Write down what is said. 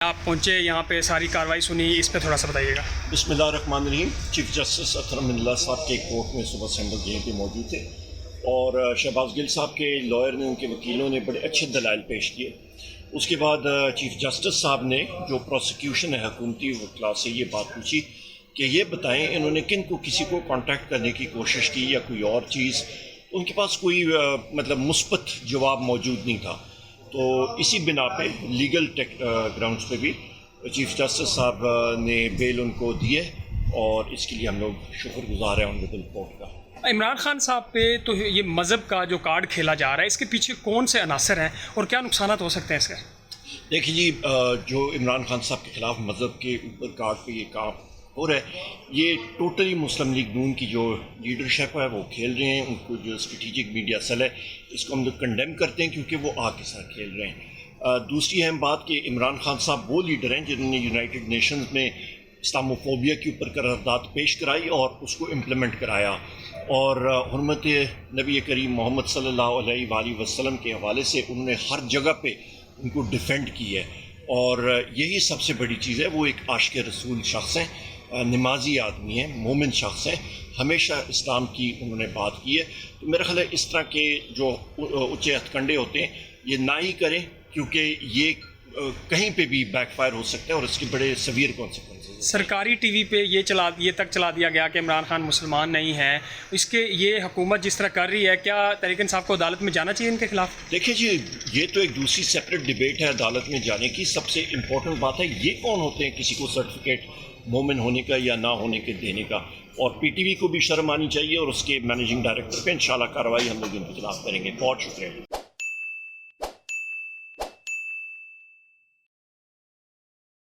آپ پہنچے یہاں پہ ساری کارروائی سنی، اس پہ تھوڑا سا بتائیے گا۔ بسم اللہ الرحمن الرحیم۔ چیف جسٹس اطہر امین اللہ صاحب کے کورٹ میں صبح سے ہم لوگ یہیں پہ موجود تھے اور شہباز گل صاحب کے لائر نے، ان کے وکیلوں نے بڑے اچھے دلائل پیش کیے۔ اس کے بعد چیف جسٹس صاحب نے جو پروسیکیوشن ہے حکومتی وکلاء سے یہ بات پوچھی کہ یہ بتائیں انہوں نے کن کو کسی کو کانٹیکٹ کرنے کی کوشش کی یا کوئی اور چیز۔ ان کے پاس کوئی مثبت جواب موجود نہیں تھا، تو اسی بنا پہ لیگل گراؤنڈز پہ بھی چیف جسٹس صاحب نے بیل ان کو دیے اور اس کے لیے ہم لوگ شکر گزار ہیں آنریبل کورٹ کا۔ عمران خان صاحب پہ تو یہ مذہب کا جو کارڈ کھیلا جا رہا ہے، اس کے پیچھے کون سے عناصر ہیں اور کیا نقصانات ہو سکتے ہیں اس کے؟ دیکھیے جی، جو عمران خان صاحب کے خلاف مذہب کے اوپر کارڈ پہ یہ کام ہو رہا ہے، یہ ٹوٹلی مسلم لیگ نون کی جو لیڈرشپ ہے وہ کھیل رہے ہیں۔ ان کو جو اسٹریٹجک میڈیا سیل ہے اس کو ہم لوگ کنڈیم کرتے ہیں کیونکہ وہ آگ کے ساتھ کھیل رہے ہیں۔ دوسری اہم بات کہ عمران خان صاحب وہ لیڈر ہیں جنہوں نے یونائٹڈ نیشنز میں اسلاموفوبیا کے اوپر قرارداد پیش کرائی اور اس کو امپلیمنٹ کرایا، اور حرمت نبی کریم محمد صلی اللہ علیہ وآلہ وسلم کے حوالے سے انہوں نے ہر جگہ پہ ان کو ڈیفینڈ کی ہے، اور یہی سب سے بڑی چیز ہے۔ وہ ایک عاشق رسول شخص ہیں، نمازی آدمی ہیں، مومن شخص ہیں، ہمیشہ اسلام کی انہوں نے بات کی ہے۔ تو میرا خیال ہے اس طرح کے جو اونچے ہتھ کنڈے ہوتے ہیں یہ نہ ہی کریں، کیونکہ یہ کہیں پہ بھی بیک فائر ہو سکتا ہے اور اس کے بڑے سیویئر کانسیکوینسز۔ سرکاری ٹی وی پہ یہ تک چلا دیا گیا کہ عمران خان مسلمان نہیں ہے، اس کے یہ حکومت جس طرح کر رہی ہے، کیا طریق انصاف کو عدالت میں جانا چاہیے ان کے خلاف؟ دیکھیں جی، یہ تو ایک دوسری سیپریٹ ڈیبیٹ ہے عدالت میں جانے کی۔ سب سے امپورٹنٹ بات ہے یہ کون ہوتے ہیں کسی کو سرٹیفکیٹ مومن ہونے کا یا نہ ہونے کے دینے کا، اور پی ٹی وی کو بھی شرم آنی چاہیے اور اس کے مینیجنگ ڈائریکٹر پہ انشاءاللہ کارروائی ہم لوگ ان کے خلاف کریں گے۔ بہت شکریہ۔